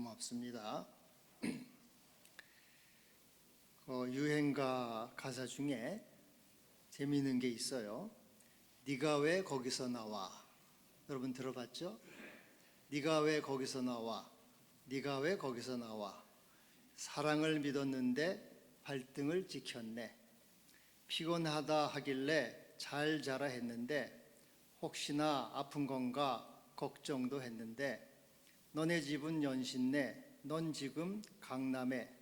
고맙습니다. 유행가 가사 중에 재미있는 게 있어요. 네가 왜 거기서 나와? 여러분 들어봤죠? 네가 왜 거기서 나와? 네가 왜 거기서 나와? 사랑을 믿었는데 발등을 찍혔네. 피곤하다 하길래 잘 자라 했는데 혹시나 아픈 건가 걱정도 했는데 너네 집은 연신내, 넌 지금 강남에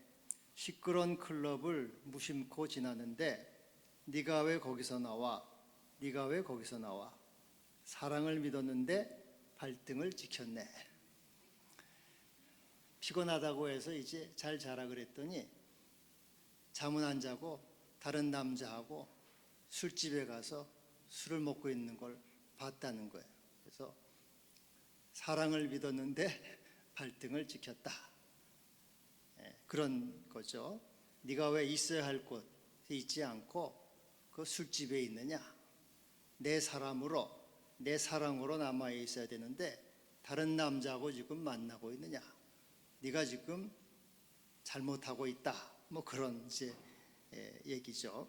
시끄러운 클럽을 무심코 지나는데 네가 왜 거기서 나와? 네가 왜 거기서 나와? 사랑을 믿었는데 발등을 찍혔네. 피곤하다고 해서 이제 잘 자라 그랬더니 잠은 안 자고 다른 남자하고 술집에 가서 술을 먹고 있는 걸 봤다는 거예요. 그래서 사랑을 믿었는데 발등을 찍혔다. 그런 거죠. 네가 왜 있어야 할 곳에 있지 않고 그 술집에 있느냐? 내 사람으로, 내 사랑으로 남아 있어야 되는데 다른 남자하고 지금 만나고 있느냐? 네가 지금 잘못하고 있다. 뭐 그런 이제 얘기죠.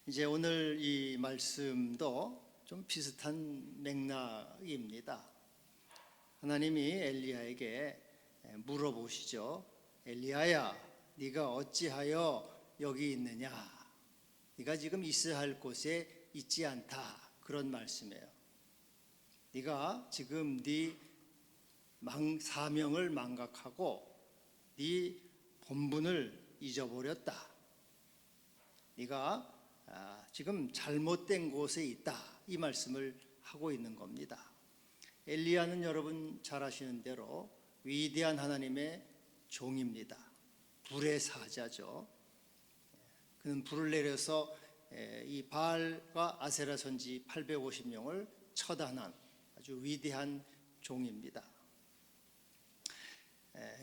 이제 오늘 이 말씀도 좀 비슷한 맥락입니다. 하나님이 엘리야에게 물어보시죠. 엘리야야, 네가 어찌하여 여기 있느냐? 네가 지금 있어야 할 곳에 있지 않다. 그런 말씀이에요. 네가 지금 네 사명을 망각하고 네 본분을 잊어버렸다. 네가 지금 잘못된 곳에 있다. 이 말씀을 하고 있는 겁니다. 엘리야는 여러분 잘 아시는 대로 위대한 하나님의 종입니다. 불의 사자죠. 그는 불을 내려서 이 바알과 아세라 선지 850명을 처단한 아주 위대한 종입니다.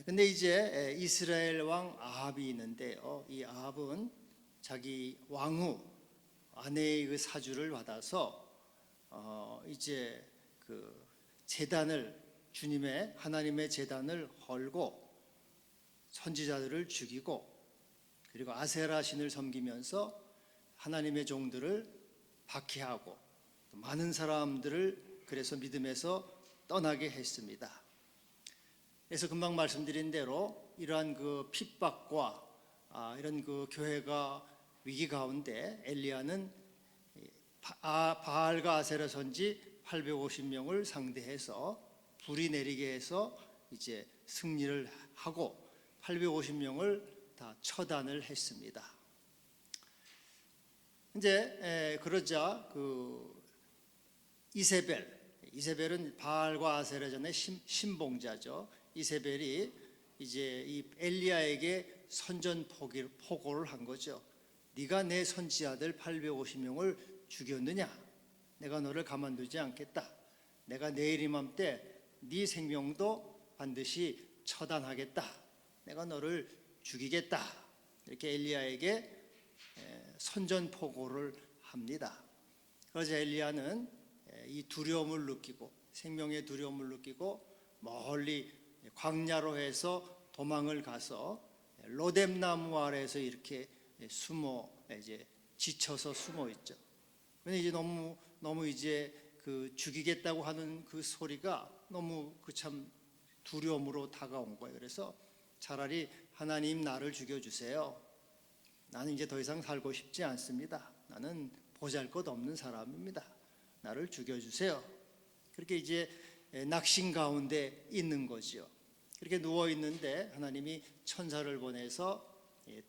근데 이제 이스라엘 왕 아합이 있는데요. 이 아합은 자기 왕후 아내의 그 사주를 받아서 이제 그 제단을 주님의 하나님의 제단을 헐고 선지자들을 죽이고 그리고 아세라 신을 섬기면서 하나님의 종들을 박해하고 많은 사람들을 그래서 믿음에서 떠나게 했습니다. 그래서 금방 말씀드린 대로 이러한 그 핍박과 이런 그 교회가 위기 가운데 엘리야는 바알과 아세라 선지 850명을 상대해서 불이 내리게 해서 이제 승리를 하고 850명을 다 처단을 했습니다. 이제 그러자 그 이세벨은 바알과 아세라 전의 신봉자죠. 이세벨이 이제 이 엘리야에게 선전포고를 한 거죠. 네가 내 선지자들 850명을 죽였느냐? 내가 너를 가만두지 않겠다. 내가 내일 이맘때 네 생명도 반드시 처단하겠다. 내가 너를 죽이겠다. 이렇게 엘리야에게 선전포고를 합니다. 그러자 엘리야는 이 두려움을 느끼고 생명의 두려움을 느끼고 멀리 광야로 해서 도망을 가서 로뎀나무 아래에서 이렇게 이제 지쳐서 숨어 있죠. 근데 이제 너무 이제 그 죽이겠다고 하는 그 소리가 너무 그 참 두려움으로 다가온 거예요. 그래서 차라리 하나님 나를 죽여주세요. 나는 이제 더 이상 살고 싶지 않습니다. 나는 보잘것없는 사람입니다. 나를 죽여주세요. 그렇게 이제 낙심 가운데 있는 거죠. 그렇게 누워 있는데 하나님이 천사를 보내서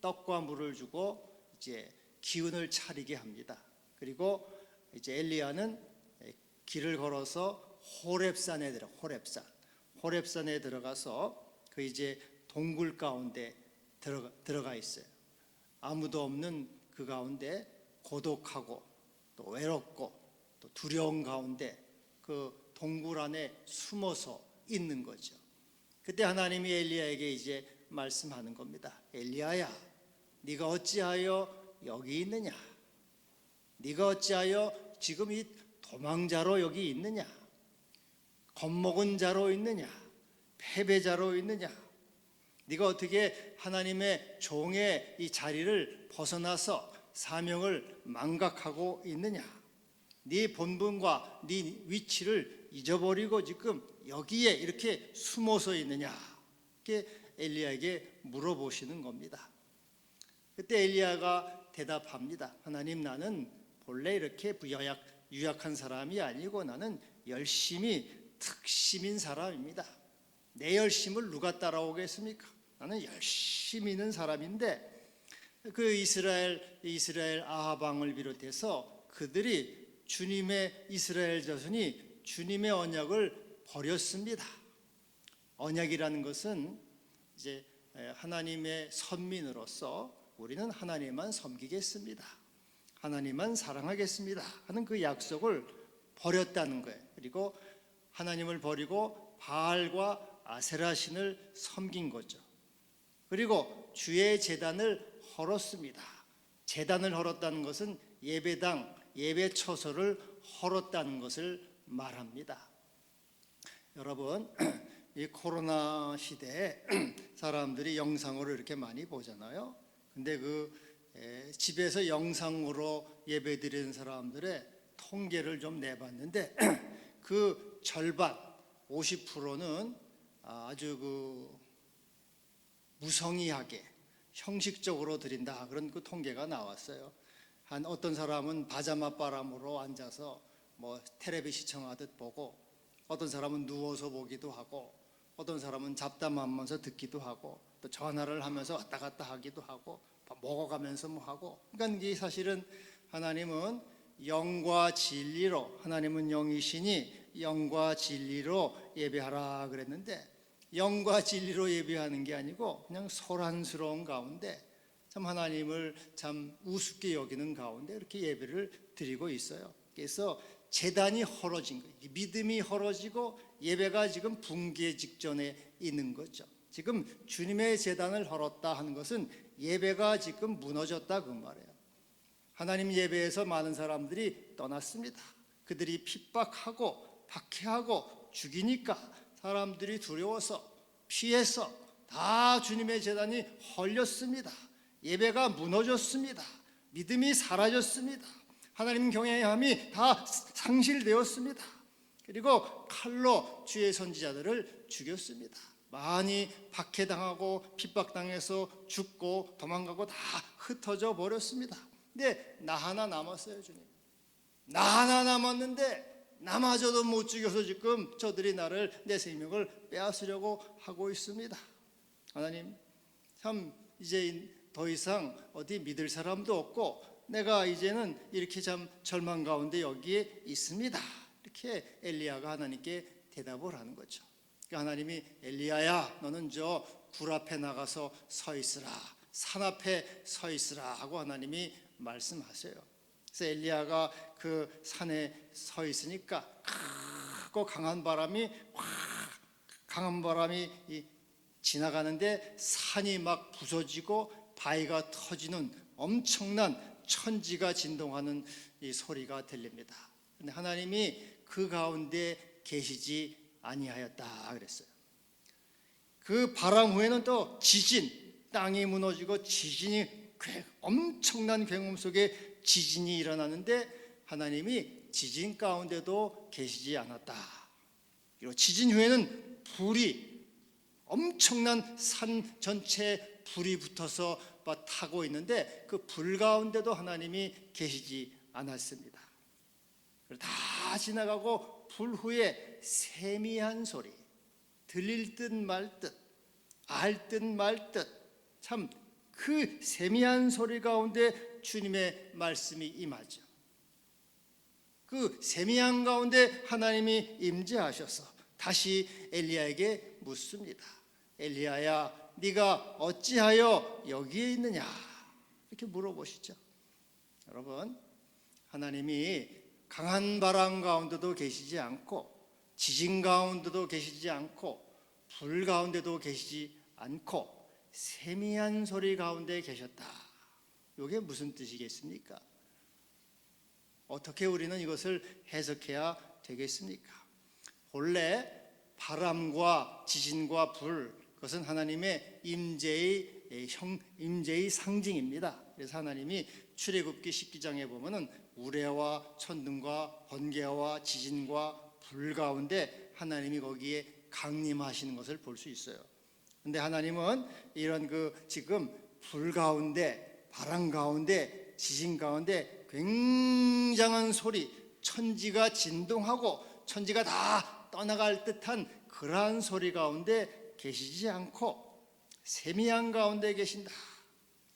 떡과 물을 주고 이제 기운을 차리게 합니다. 그리고 이제 엘리야는 길을 걸어서 호렙산에 들어가서 그 이제 동굴 가운데 들어가 있어요. 아무도 없는 그 가운데 고독하고 또 외롭고 또 두려운 가운데 그 동굴 안에 숨어서 있는 거죠. 그때 하나님이 엘리야에게 이제 말씀하는 겁니다. 엘리야야, 네가 어찌하여 여기 있느냐? 네가 어찌하여 지금 이 도망자로 여기 있느냐? 겁먹은 자로 있느냐? 패배자로 있느냐? 네가 어떻게 하나님의 종의 이 자리를 벗어나서 사명을 망각하고 있느냐? 네 본분과 네 위치를 잊어버리고 지금 여기에 이렇게 숨어서 있느냐? 이렇게 엘리야에게 물어보시는 겁니다. 그때 엘리야가 대답합니다. 하나님, 나는 본래 이렇게 유약한 사람이 아니고 나는 열심히 특심인 사람입니다. 내 열심을 누가 따라오겠습니까? 나는 열심히 있는 사람인데 그 이스라엘 아합 왕을 비롯해서 그들이 주님의 이스라엘 자손이 주님의 언약을 버렸습니다. 언약이라는 것은 이제 하나님의 선민으로서 우리는 하나님만 섬기겠습니다, 하나님만 사랑하겠습니다 하는 그 약속을 버렸다는 거예요. 그리고 하나님을 버리고 바알과 아세라 신을 섬긴 거죠. 그리고 주의 제단을 헐었습니다. 제단을 헐었다는 것은 예배당, 예배 처소를 헐었다는 것을 말합니다. 여러분, 이 코로나 시대에 사람들이 영상으로 이렇게 많이 보잖아요. 근데 집에서 영상으로 예배드리는 사람들의 통계를 좀 내봤는데 그 절반 50%는 아주 무성의하게 형식적으로 드린다, 그런 그 통계가 나왔어요. 어떤 사람은 바자마 바람으로 앉아서 텔레비 시청하듯 보고, 어떤 사람은 누워서 보기도 하고, 어떤 사람은 잡담하면서 듣기도 하고, 또 전화를 하면서 왔다 갔다 하기도 하고, 먹어가면서 하고. 그러니까 이게 사실은 하나님은 영과 진리로, 하나님은 영이시니 영과 진리로 예배하라 그랬는데, 영과 진리로 예배하는 게 아니고 그냥 소란스러운 가운데 참 하나님을 참 우습게 여기는 가운데 이렇게 예배를 드리고 있어요. 그래서 제단이 헐어진 거예요. 믿음이 헐어지고 예배가 지금 붕괴 직전에 있는 거죠. 지금 주님의 제단을 헐었다 하는 것은 예배가 지금 무너졌다 그 말이에요. 하나님 예배에서 많은 사람들이 떠났습니다. 그들이 핍박하고 박해하고 죽이니까 사람들이 두려워서 피해서 다 주님의 제단이 헐렸습니다. 예배가 무너졌습니다. 믿음이 사라졌습니다. 하나님 경외함이 다 상실되었습니다. 그리고 칼로 주의 선지자들을 죽였습니다. 많이 박해당하고 핍박당해서 죽고 도망가고 다 흩어져 버렸습니다. 근데 나 하나 남았어요. 주님, 나 하나 남았는데 나마저도 못 죽여서 지금 저들이 내 생명을 빼앗으려고 하고 있습니다. 하나님, 참 이제 더 이상 어디 믿을 사람도 없고 내가 이제는 이렇게 참 절망 가운데 여기에 있습니다. 이렇게 엘리야가 하나님께 대답을 하는 거죠. 그러니까 하나님이 엘리야야, 너는 저 굴 앞에 나가서 서 있으라, 산 앞에 서 있으라 하고 하나님이 말씀하세요. 그래서 엘리야가 그 산에 서 있으니까 크고 강한 바람이 지나가는데 산이 막 부서지고 바위가 터지는 엄청난 천지가 진동하는 이 소리가 들립니다. 근데 하나님이 그 가운데 계시지 아니하였다 그랬어요. 그 바람 후에는 또 지진, 땅이 무너지고 엄청난 굉음 속에 지진이 일어나는데 하나님이 지진 가운데도 계시지 않았다. 그리고 지진 후에는 불이, 엄청난 산 전체에 불이 붙어서 타고 있는데 그 불 가운데도 하나님이 계시지 않았습니다. 다 지나가고 불 후에 세미한 소리, 들릴 듯 말 듯, 알 듯 말 듯, 참 그 세미한 소리 가운데 주님의 말씀이 임하죠. 그 세미한 가운데 하나님이 임재하셔서 다시 엘리야에게 묻습니다. 엘리야야, 네가 어찌하여 여기에 있느냐? 이렇게 물어보시죠. 여러분, 하나님이 강한 바람 가운데도 계시지 않고 지진 가운데도 계시지 않고 불 가운데도 계시지 않고 세미한 소리 가운데 계셨다. 이게 무슨 뜻이겠습니까? 어떻게 우리는 이것을 해석해야 되겠습니까? 본래 바람과 지진과 불, 그것은 하나님의 임재의 상징입니다. 그래서 하나님이 출애굽기 10기장에 보면은 우레와 천둥과 번개와 지진과 불 가운데 하나님이 거기에 강림하시는 것을 볼 수 있어요. 근데 하나님은 이런 지금 불 가운데, 바람 가운데, 지진 가운데 굉장한 소리, 천지가 진동하고 천지가 다 떠나갈 듯한 그러한 소리 가운데 계시지 않고 세미한 가운데 계신다.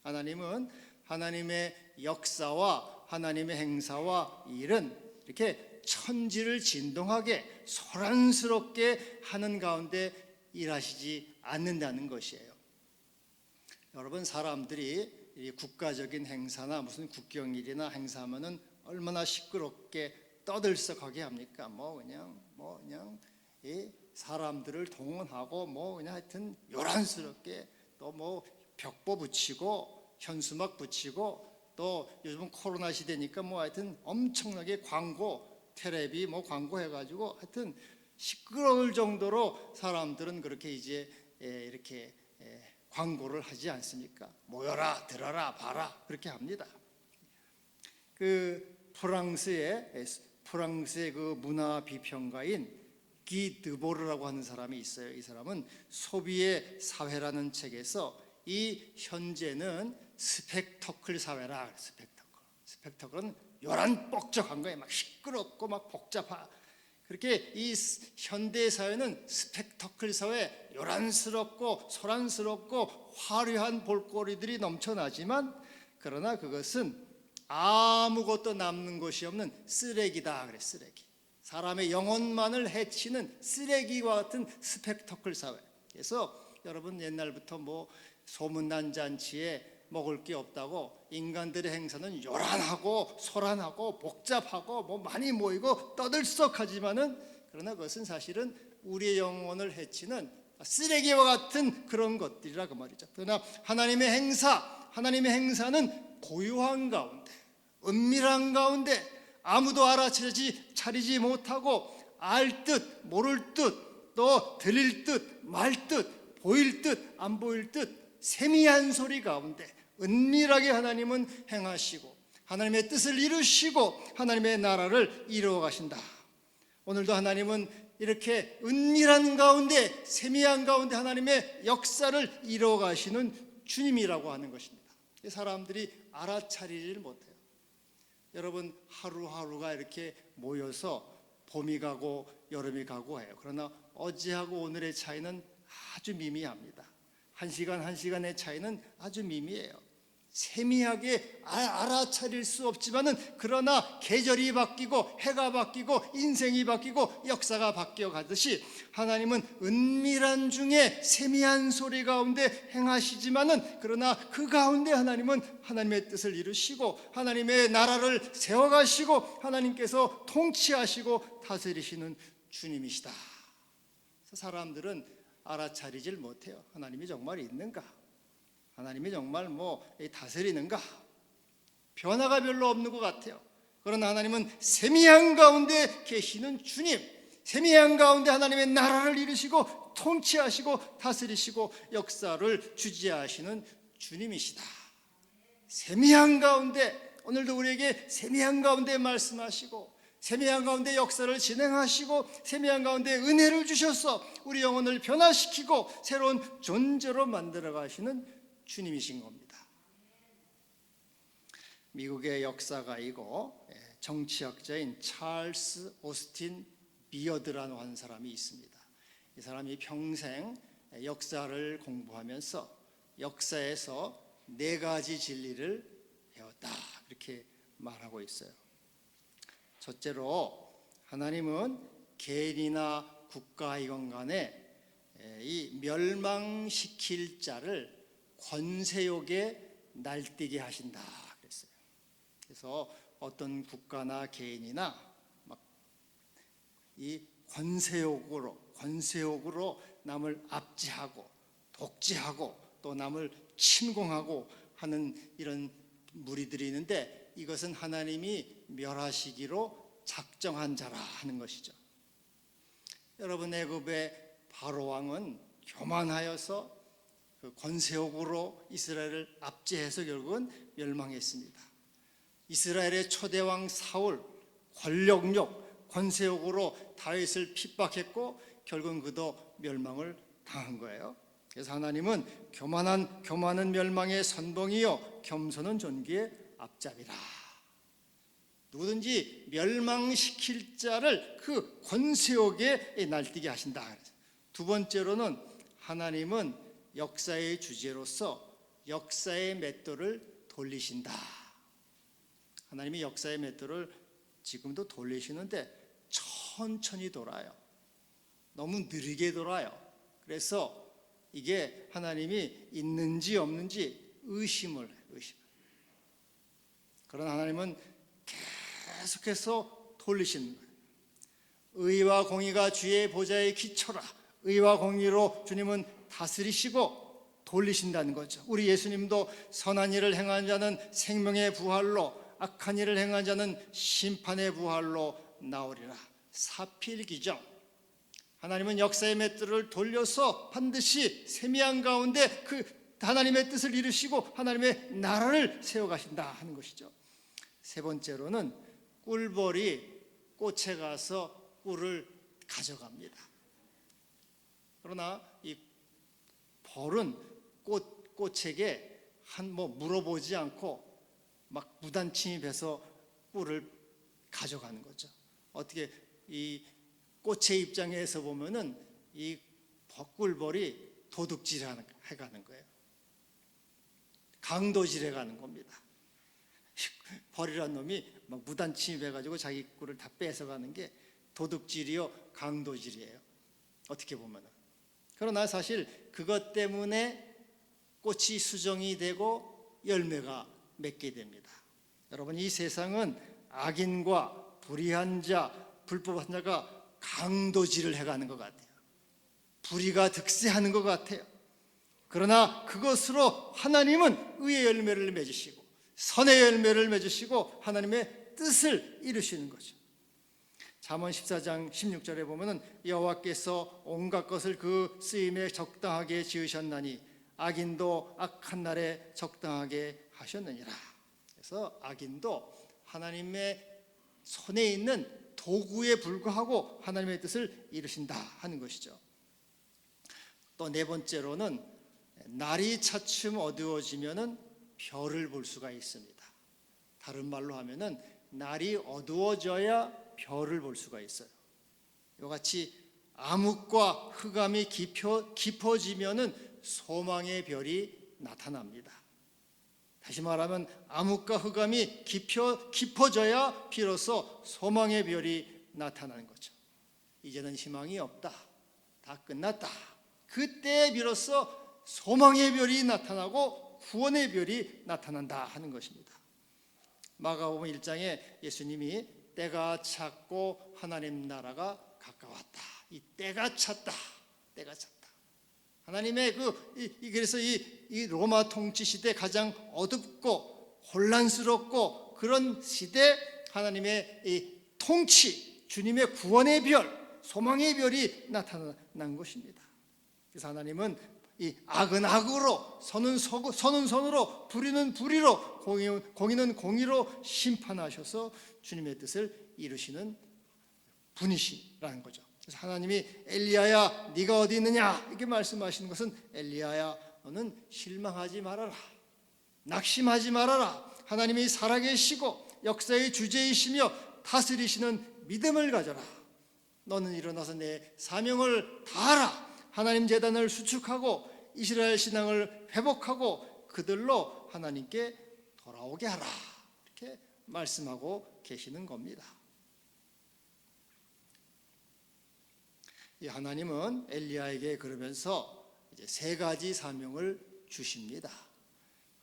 하나님은 하나님의 역사와 하나님의 행사와 일은 이렇게 천지를 진동하게 소란스럽게 하는 가운데 일하시지 않는다는 것이에요. 여러분, 사람들이 이 국가적인 행사나 무슨 국경일이나 행사하면은 얼마나 시끄럽게 떠들썩하게 합니까? 그냥 이 사람들을 동원하고 그냥 하여튼 요란스럽게 또 벽보 붙이고 현수막 붙이고 또 요즘은 코로나 시대니까 하여튼 엄청나게 광고, 텔레비 광고 해가지고 하여튼 시끄러울 정도로 사람들은 그렇게 이제 이렇게 광고를 하지 않습니까? 모여라, 들어라, 봐라 그렇게 합니다. 프랑스의 그 문화 비평가인 기 드보르라고 하는 사람이 있어요. 이 사람은 소비의 사회라는 책에서 이 현재는 스펙터클 사회라. 스펙터클은 요란 뻑적한 거예요. 막 시끄럽고 막 복잡하. 그렇게 이 현대 사회는 스펙터클 사회, 요란스럽고 소란스럽고 화려한 볼거리들이 넘쳐나지만 그러나 그것은 아무것도 남는 것이 없는 쓰레기다. 그래, 쓰레기. 사람의 영혼만을 해치는 쓰레기와 같은 스펙터클 사회. 그래서 여러분, 옛날부터 소문난 잔치에 먹을 게 없다고 인간들의 행사는 요란하고 소란하고 복잡하고 많이 모이고 떠들썩하지만은 그러나 그것은 사실은 우리의 영혼을 해치는 쓰레기와 같은 그런 것들이라 그 말이죠. 그러나 하나님의 행사는 고요한 가운데, 은밀한 가운데, 아무도 알아차리지 못하고 알 듯 모를 듯, 또 들릴 듯 말 듯, 보일 듯 안 보일 듯 세미한 소리 가운데 은밀하게 하나님은 행하시고 하나님의 뜻을 이루시고 하나님의 나라를 이루어 가신다. 오늘도 하나님은 이렇게 은밀한 가운데, 세미한 가운데 하나님의 역사를 이루어 가시는 주님이라고 하는 것입니다. 사람들이 알아차리질 못해요. 여러분, 하루하루가 이렇게 모여서 봄이 가고 여름이 가고 해요. 그러나 어제하고 오늘의 차이는 아주 미미합니다. 한 시간의 차이는 아주 미미해요. 세미하게 알아차릴 수 없지만은 그러나 계절이 바뀌고 해가 바뀌고 인생이 바뀌고 역사가 바뀌어 가듯이 하나님은 은밀한 중에 세미한 소리 가운데 행하시지만은 그러나 그 가운데 하나님은 하나님의 뜻을 이루시고 하나님의 나라를 세워가시고 하나님께서 통치하시고 다스리시는 주님이시다. 사람들은 알아차리질 못해요. 하나님이 정말 있는가? 하나님이 정말 다스리는가? 변화가 별로 없는 것 같아요. 그러나 하나님은 세미한 가운데 계시는 주님, 세미한 가운데 하나님의 나라를 이루시고 통치하시고 다스리시고 역사를 주지하시는 주님이시다. 세미한 가운데, 오늘도 우리에게 세미한 가운데 말씀하시고 세미한 가운데 역사를 진행하시고 세미한 가운데 은혜를 주셔서 우리 영혼을 변화시키고 새로운 존재로 만들어 가시는 주님이신 겁니다. 미국의 역사가이고 정치학자인 찰스 오스틴 비어드라는 한 사람이 있습니다. 이 사람이 평생 역사를 공부하면서 역사에서 4가지 진리를 배웠다, 이렇게 말하고 있어요. 첫째로, 하나님은 개인이나 국가이건 간에 이 멸망시킬 자를 권세욕에 날뛰게 하신다 그랬어요. 그래서 어떤 국가나 개인이나 이 권세욕으로 남을 압제하고 독재하고 또 남을 침공하고 하는 이런 무리들이 있는데 이것은 하나님이 멸하시기로 작정한 자라 하는 것이죠. 여러분, 애굽의 바로 왕은 교만하여서 그 권세욕으로 이스라엘을 압제해서 결국은 멸망했습니다. 이스라엘의 초대왕 사울, 권력욕, 권세욕으로 다윗을 핍박했고 결국은 그도 멸망을 당한 거예요. 그래서 하나님은 교만은 멸망의 선봉이요 겸손은 존귀의 앞잡이라. 누구든지 멸망시킬 자를 그 권세욕에 날뛰게 하신다. 두 번째로는 하나님은 역사의 주제로서 역사의 맷돌을 돌리신다. 하나님이 역사의 맷돌을 지금도 돌리시는데 천천히 돌아요. 너무 느리게 돌아요. 그래서 이게 하나님이 있는지 없는지 의심을 해요. 그러나 하나님은 계속해서 돌리시는 거예요. 의와 공의가 주의 보좌의 기초라. 의와 공의로 주님은 다스리시고 돌리신다는 거죠. 우리 예수님도 선한 일을 행한 자는 생명의 부활로, 악한 일을 행한 자는 심판의 부활로 나오리라. 사필기정. 하나님은 역사의 맷돌을 돌려서 반드시 세미한 가운데 그 하나님의 뜻을 이루시고 하나님의 나라를 세워가신다 하는 것이죠. 세 번째로는 꿀벌이 꽃에 가서 꿀을 가져갑니다. 그러나 이 벌은 꽃에게 물어보지 않고 막 무단 침입해서 꿀을 가져가는 거죠. 어떻게 이 꽃의 입장에서 보면은 이 꿀벌이 도둑질을 해가는 거예요. 강도질해가는 겁니다. 벌이란 놈이 막 무단 침입해가지고 자기 꿀을 다 뺏어가는 게 도둑질이요 강도질이에요. 어떻게 보면은. 그러나 사실 그것 때문에 꽃이 수정이 되고 열매가 맺게 됩니다. 여러분, 이 세상은 악인과 불의한 자, 불법한 자가 강도질을 해가는 것 같아요. 불의가 득세하는 것 같아요. 그러나 그것으로 하나님은 의의 열매를 맺으시고 선의 열매를 맺으시고 하나님의 뜻을 이루시는 거죠. 잠언 14장 16절에 보면은 여호와께서 온갖 것을 그 쓰임에 적당하게 지으셨나니 악인도 악한 날에 적당하게 하셨느니라. 그래서 악인도 하나님의 손에 있는 도구에 불과하고 하나님의 뜻을 이루신다 하는 것이죠. 또 네 번째로는 날이 차츰 어두워지면은 별을 볼 수가 있습니다. 다른 말로 하면은 날이 어두워져야 별을 볼 수가 있어요. 이와 같이 암흑과 흑암이 깊어지면은 소망의 별이 나타납니다. 다시 말하면 암흑과 흑암이 깊어져야 비로소 소망의 별이 나타나는 거죠. 이제는 희망이 없다. 다 끝났다. 그때 비로소 소망의 별이 나타나고 구원의 별이 나타난다 하는 것입니다. 마가복음 1장에 예수님이 때가 찼고 하나님 나라가 가까웠다. 이 때가 찼다. 때가 찼다. 하나님의 그래서 이 로마 통치 시대 가장 어둡고 혼란스럽고 그런 시대 하나님의 이 통치, 주님의 구원의 별, 소망의 별이 나타난 것입니다. 그래서 하나님은 이 악은 악으로, 선은 선으로, 불의는 불의로, 공의는 공의로 심판하셔서 주님의 뜻을 이루시는 분이시라는 거죠. 그래서 하나님이 엘리야야 네가 어디 있느냐 이렇게 말씀하시는 것은 엘리야야 너는 실망하지 말아라, 낙심하지 말아라. 하나님이 살아계시고 역사의 주제이시며 다스리시는 믿음을 가져라. 너는 일어나서 내 사명을 다하라. 하나님 제단을 수축하고 이스라엘 신앙을 회복하고 그들로 하나님께 돌아오게 하라. 이렇게 말씀하고 계시는 겁니다. 이 하나님은 엘리야에게 그러면서 이제 세 가지 사명을 주십니다.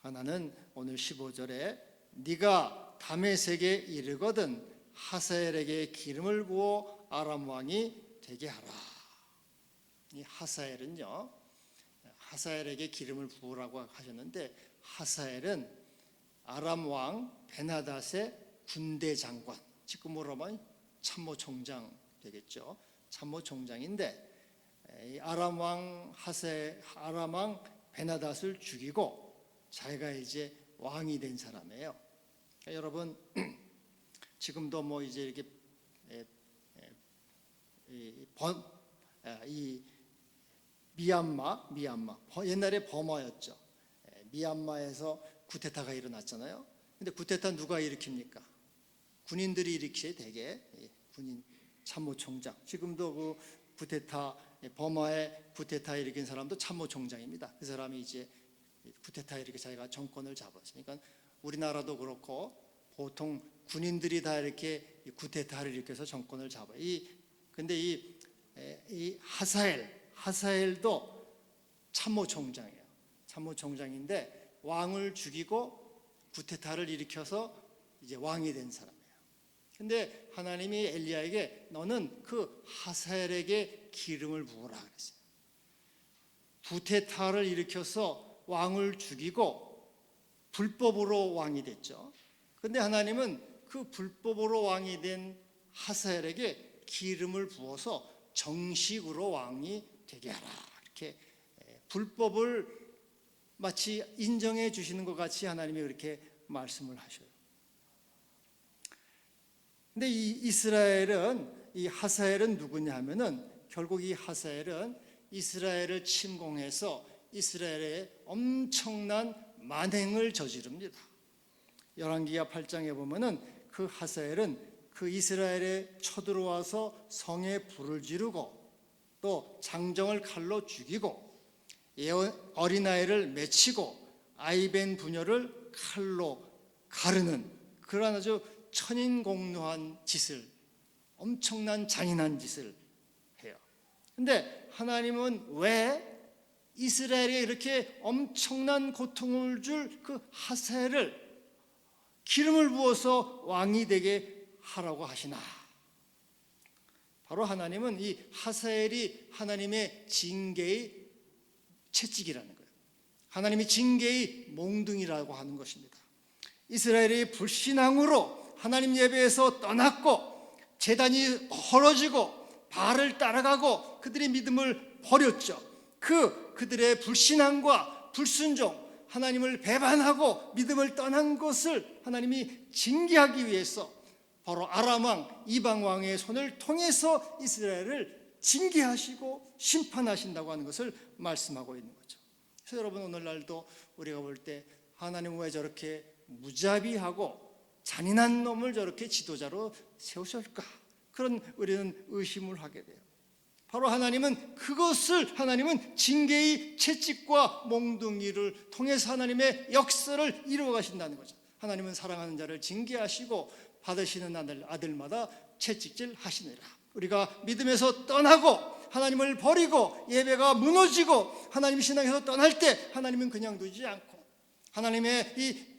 하나는 오늘 15절에 네가 다메섹에 이르거든 하사엘에게 기름을 부어 아람 왕이 되게 하라. 이 하사엘은요, 하사엘에게 기름을 부으라고 하셨는데 하사엘은 아람 왕 베나닷의 군대 장관, 지금으로 하면 참모총장 되겠죠. 참모총장인데 이 아람 왕 베나닷을 죽이고 자기가 이제 왕이 된 사람이에요. 그러니까 여러분 지금도 뭐 이제 이렇게 이 미얀마 옛날에 버마였죠. 미얀마에서 쿠데타가 일어났잖아요. 근데 쿠데타 누가 일으킵니까? 군인들이 일으키죠. 대개 군인 참모총장. 지금도 그 쿠데타 버마의 쿠데타 일으킨 사람도 참모총장입니다. 그 사람이 이제 쿠데타 일으켜 자기가 정권을 잡았어요. 그러니까 우리나라도 그렇고 보통 군인들이 다 이렇게 쿠데타를 일으켜서 정권을 잡아요. 근데 이 하사엘도 참모총장이에요. 참모총장인데 왕을 죽이고 쿠데타를 일으켜서 이제 왕이 된 사람이에요. 근데 하나님이 엘리야에게 너는 그 하사엘에게 기름을 부으라 그랬어요. 쿠데타를 일으켜서 왕을 죽이고 불법으로 왕이 됐죠. 근데 하나님은 그 불법으로 왕이 된 하사엘에게 기름을 부어서 정식으로 왕이 되게 하라. 이렇게 불법을 마치 인정해 주시는 것 같이 하나님이 그렇게 말씀을 하셔요. 근데 이 하사엘은 누구냐 하면은 결국 이 하사엘은 이스라엘을 침공해서 이스라엘에 엄청난 만행을 저지릅니다. 열왕기하 8장에 보면은 그 하사엘은 그 이스라엘에 쳐들어와서 성에 불을 지르고 또 장정을 칼로 죽이고 어린아이를 맺히고 아이벤 부녀를 칼로 가르는 그런 아주 천인공노한 짓을, 엄청난 잔인한 짓을 해요. 근데 하나님은 왜 이스라엘에 이렇게 엄청난 고통을 줄 그 하사엘을 기름을 부어서 왕이 되게 하라고 하시나? 바로 하나님은 이 하사엘이 하나님의 징계의 채찍이라는 거예요. 하나님이 징계의 몽둥이라고 하는 것입니다. 이스라엘이 불신앙으로 하나님 예배에서 떠났고 제단이 헐어지고 바알을 따라가고 그들의 믿음을 버렸죠. 그들의 불신앙과 불순종, 하나님을 배반하고 믿음을 떠난 것을 하나님이 징계하기 위해서 바로 아람 왕, 이방 왕의 손을 통해서 이스라엘을 징계하시고 심판하신다고 하는 것을 말씀하고 있는 거죠. 그래서 여러분 오늘날도 우리가 볼 때 하나님은 왜 저렇게 무자비하고 잔인한 놈을 저렇게 지도자로 세우실까? 그런 우리는 의심을 하게 돼요. 바로 하나님은 징계의 채찍과 몽둥이를 통해서 하나님의 역사를 이루어 가신다는 거죠. 하나님은 사랑하는 자를 징계하시고 받으시는 아들마다 채찍질 하시느라. 우리가 믿음에서 떠나고 하나님을 버리고 예배가 무너지고 하나님 신앙에서 떠날 때 하나님은 그냥 두지 않고 하나님의 이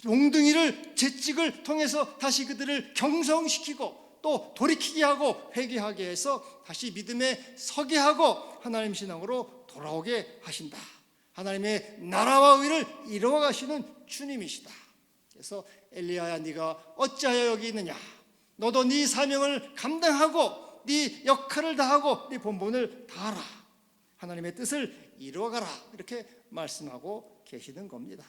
몽둥이를 채찍을 통해서 다시 그들을 경성시키고 또 돌이키게 하고 회개하게 해서 다시 믿음에 서게 하고 하나님 신앙으로 돌아오게 하신다. 하나님의 나라와 의를 이루어 가시는 주님이시다. 그래서 엘리야야 네가 어찌하여 여기 있느냐? 너도 네 사명을 감당하고 네 역할을 다하고 네 본분을 다하라. 하나님의 뜻을 이루어가라. 이렇게 말씀하고 계시는 겁니다.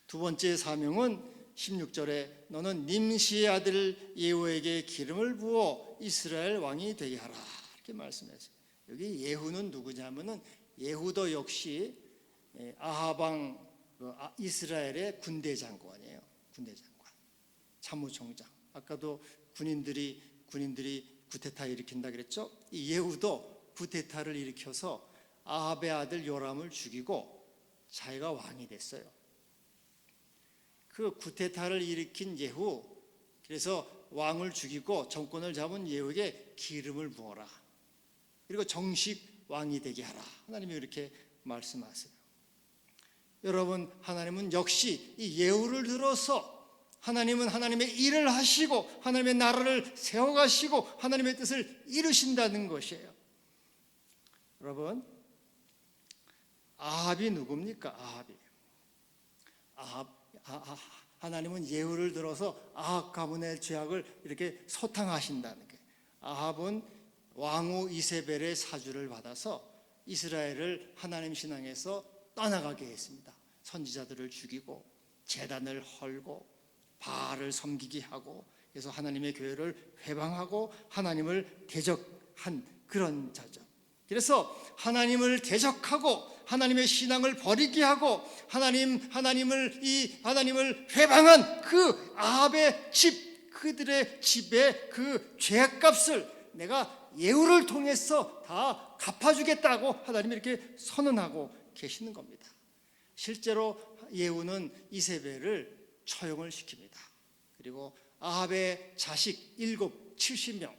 두 번째 사명은 16절에 너는 님시의 아들 예후에게 기름을 부어 이스라엘 왕이 되게 하라. 이렇게 말씀했어요. 여기 예후는 누구냐면은 예후도 역시 아하방 이스라엘의 군대 장관이에요. 군대 장관, 참모총장. 아까도 군인들이 쿠데타 일으킨다 그랬죠. 이 예후도 쿠데타를 일으켜서 아합의 아들 요람을 죽이고 자기가 왕이 됐어요. 그 쿠데타를 일으킨 예후, 그래서 왕을 죽이고 정권을 잡은 예후에게 기름을 부어라. 그리고 정식 왕이 되게 하라. 하나님이 그렇게 말씀하세요. 여러분, 하나님은 역시 이 예후를 들어서 하나님은 하나님의 일을 하시고 하나님의 나라를 세워가시고 하나님의 뜻을 이루신다는 것이에요. 여러분, 아합이 누굽니까? 하나님은 예후를 들어서 아합 가문의 죄악을 이렇게 소탕하신다는 게, 아합은 왕후 이세벨의 사주를 받아서 이스라엘을 하나님 신앙에서 떠나가게 했습니다. 선지자들을 죽이고 제단을 헐고 바알을 섬기게 하고, 그래서 하나님의 교회를 회방하고 하나님을 대적한 그런 자죠. 그래서 하나님을 대적하고 하나님의 신앙을 버리게 하고 하나님을 회방한 그 아합의 집, 그들의 집의 그 죄값을 내가 예후를 통해서 다 갚아주겠다고 하나님이 이렇게 선언하고 계시는 겁니다. 실제로 예후는 이세벨을 처형을 시킵니다. 그리고 아합의 자식 70명,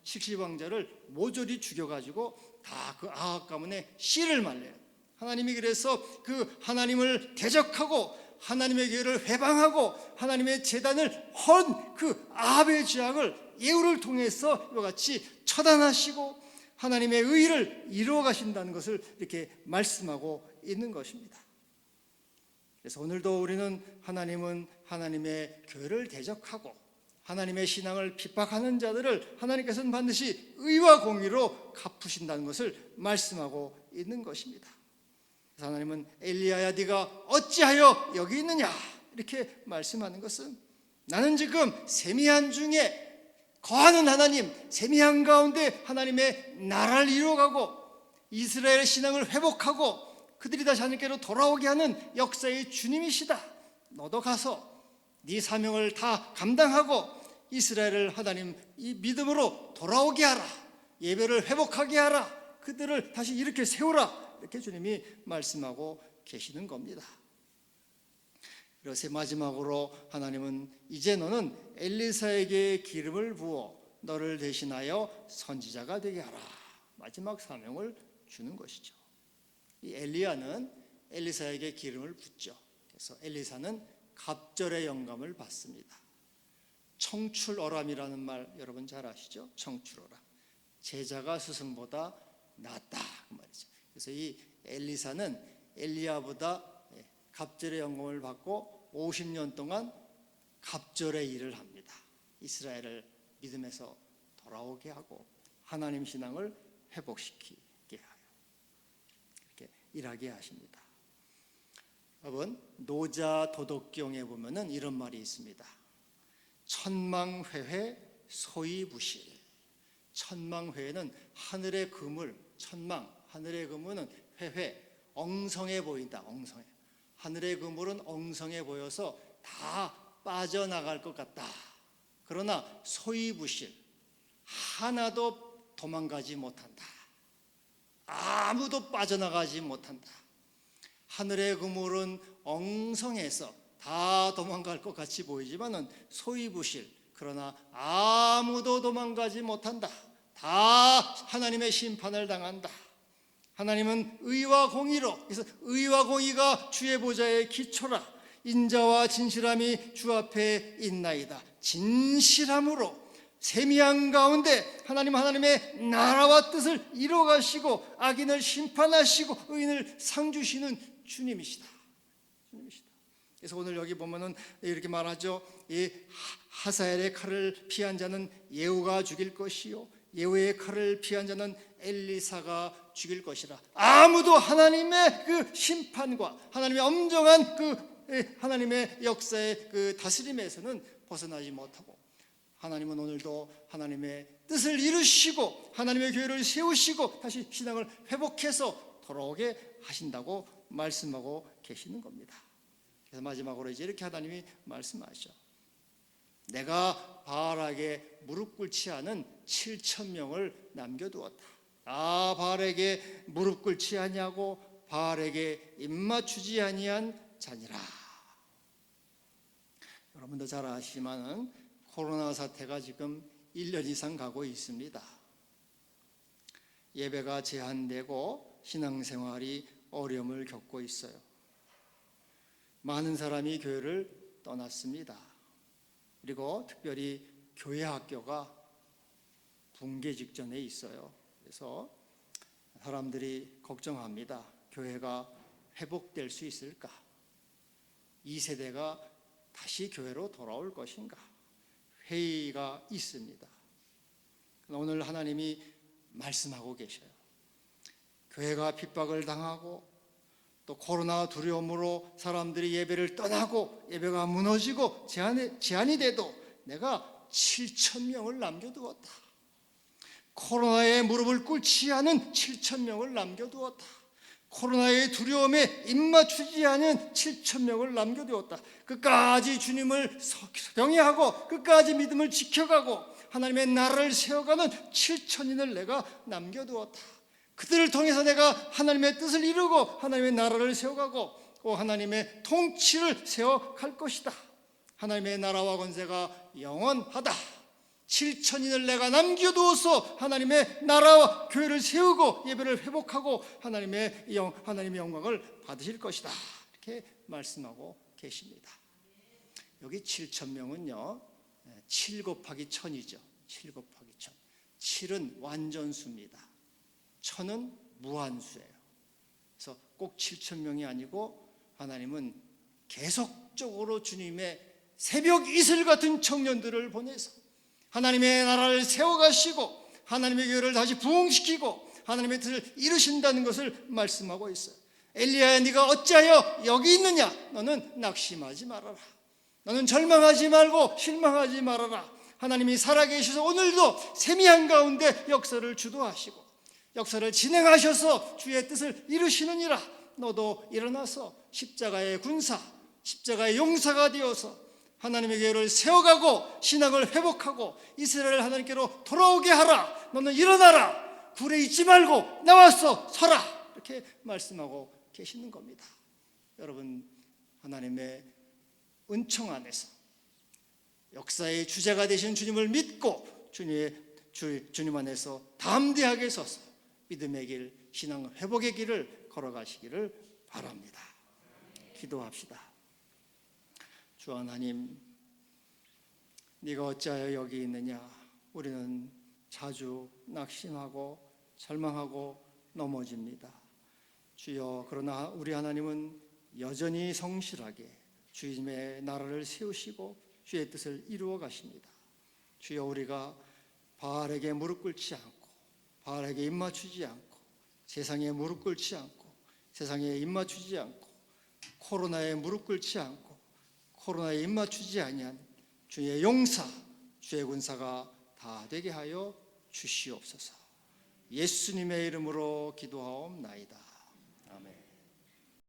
70왕자를 모조리 죽여가지고 다 그 아합 가문의 씨를 말려요. 하나님이 그래서 그 하나님을 대적하고 하나님의 교회를 회방하고 하나님의 제단을 헌 그 아합의 죄악을 예후를 통해서 이와 같이 처단하시고 하나님의 의를 이루어 가신다는 것을 이렇게 말씀하고 있는 것입니다. 그래서 오늘도 우리는 하나님은 하나님의 교회를 대적하고 하나님의 신앙을 핍박하는 자들을 하나님께서는 반드시 의와 공의로 갚으신다는 것을 말씀하고 있는 것입니다. 그래서 하나님은 엘리야야 네가 어찌하여 여기 있느냐 이렇게 말씀하는 것은, 나는 지금 세미한 중에 거하는 하나님, 세미한 가운데 하나님의 나라를 이루어가고 이스라엘 신앙을 회복하고 그들이 다시 하나님께로 돌아오게 하는 역사의 주님이시다. 너도 가서 네 사명을 다 감당하고 이스라엘을 하나님 이 믿음으로 돌아오게 하라, 예배를 회복하게 하라, 그들을 다시 이렇게 세우라, 이렇게 주님이 말씀하고 계시는 겁니다. 그래서 마지막으로 하나님은 이제 너는 엘리사에게 기름을 부어 너를 대신하여 선지자가 되게 하라, 마지막 사명을 주는 것이죠. 이 엘리야는 엘리사에게 기름을 붓죠. 그래서 엘리사는 갑절의 영감을 받습니다. 청출어람이라는 말 여러분 잘 아시죠? 청출어람, 제자가 스승보다 낫다 그 말이죠. 그래서 이 엘리사는 엘리야보다 갑절의 영감을 받고 50년 동안 갑절의 일을 합니다. 이스라엘을 믿음에서 돌아오게 하고 하나님 신앙을 회복시키게 하여 이렇게 일하게 하십니다. 여러분, 노자 도덕경에 보면은 이런 말이 있습니다. 천망회회 소이부실. 천망회회는 하늘의 그물, 천망, 하늘의 그물은 회회, 엉성해 보인다. 엉성해. 하늘의 그물은 엉성해 보여서 다 빠져나갈 것 같다. 그러나 소이부실, 하나도 도망가지 못한다. 아무도 빠져나가지 못한다. 하늘의 그물은 엉성해서 다 도망갈 것 같이 보이지만은 소이부실, 그러나 아무도 도망가지 못한다. 다 하나님의 심판을 당한다. 하나님은 의와 공의로, 그래서 의와 공의가 주의 보좌의 기초라. 인자와 진실함이 주 앞에 있나이다. 진실함으로 세미한 가운데 하나님의 나라와 뜻을 이루어가시고 악인을 심판하시고 의인을 상 주시는 주님이시다. 그래서 오늘 여기 보면은 이렇게 말하죠. 이 하사엘의 칼을 피한 자는 예후가 죽일 것이요 예후의 칼을 피한 자는 엘리사가 죽일 것이라. 아무도 하나님의 그 심판과 하나님의 엄정한 그 하나님의 역사의 그 다스림에서는 벗어나지 못하고, 하나님은 오늘도 하나님의 뜻을 이루시고 하나님의 교회를 세우시고 다시 신앙을 회복해서 돌아오게 하신다고 말씀하고 계시는 겁니다. 그래서 마지막으로 이제 이렇게 하나님이 말씀하시죠. 내가 바알에게 무릎 꿇지 않은 7,000명을 남겨두었다. 바알에게 무릎 꿇지 아니하고 바알에게 입맞추지 아니한 자니라. 여러분도 잘 아시지만은 코로나 사태가 지금 1년 이상 가고 있습니다. 예배가 제한되고 신앙생활이 어려움을 겪고 있어요. 많은 사람이 교회를 떠났습니다. 그리고 특별히 교회 학교가 붕괴 직전에 있어요. 그래서 사람들이 걱정합니다. 교회가 회복될 수 있을까? 2세대가 다시 교회로 돌아올 것인가? 회의가 있습니다. 오늘 하나님이 말씀하고 계셔요. 교회가 핍박을 당하고 또 코로나 두려움으로 사람들이 예배를 떠나고 예배가 무너지고 제한이 돼도 내가 7,000명을 남겨두었다. 코로나에 무릎을 꿇지 않은 7,000명을 남겨두었다. 코로나의 두려움에 입맞추지 않은 7,000명을 남겨두었다. 끝까지 주님을 경외하고 끝까지 믿음을 지켜가고 하나님의 나라를 세워가는 7,000인을 내가 남겨두었다. 그들을 통해서 내가 하나님의 뜻을 이루고 하나님의 나라를 세워가고 또 하나님의 통치를 세워갈 것이다. 하나님의 나라와 권세가 영원하다. 7,000인을 내가 남겨두어서 하나님의 나라와 교회를 세우고 예배를 회복하고 하나님의 영광을 받으실 것이다. 이렇게 말씀하고 계십니다. 여기 7,000명은요 7 곱하기 1,000이죠. 7 곱하기 1,000. 7은 완전수입니다. 1,000은 무한수예요. 그래서 꼭 7,000명이 아니고 하나님은 계속적으로 주님의 새벽 이슬 같은 청년들을 보내서 하나님의 나라를 세워가시고 하나님의 교회를 다시 부흥시키고 하나님의 뜻을 이루신다는 것을 말씀하고 있어요. 엘리야야, 네가 어찌하여 여기 있느냐? 너는 낙심하지 말아라. 너는 절망하지 말고 실망하지 말아라. 하나님이 살아계셔서 오늘도 세미한 가운데 역사를 주도하시고 역사를 진행하셔서 주의 뜻을 이루시느니라. 너도 일어나서 십자가의 군사, 십자가의 용사가 되어서 하나님의 교회를 세워가고 신앙을 회복하고 이스라엘을 하나님께로 돌아오게 하라. 너는 일어나라. 굴에 있지 말고 나와서 서라. 이렇게 말씀하고 계시는 겁니다. 여러분, 하나님의 은총 안에서 역사의 주제가 되신 주님을 믿고 주님 안에서 담대하게 서서 믿음의 길, 신앙 회복의 길을 걸어가시기를 바랍니다. 기도합시다. 주 하나님, 네가 어찌하여 여기 있느냐? 우리는 자주 낙심하고 절망하고 넘어집니다. 주여, 그러나 우리 하나님은 여전히 성실하게 주님의 나라를 세우시고 주의 뜻을 이루어 가십니다. 주여, 우리가 바알에게 무릎 꿇지 않고 바알에게 입맞추지 않고 세상에 무릎 꿇지 않고 세상에 입맞추지 않고 코로나에 무릎 꿇지 않고 코로나에 입맞추지 아니한 주의 용사, 주의 군사가 다 되게 하여 주시옵소서. 예수님의 이름으로 기도하옵나이다.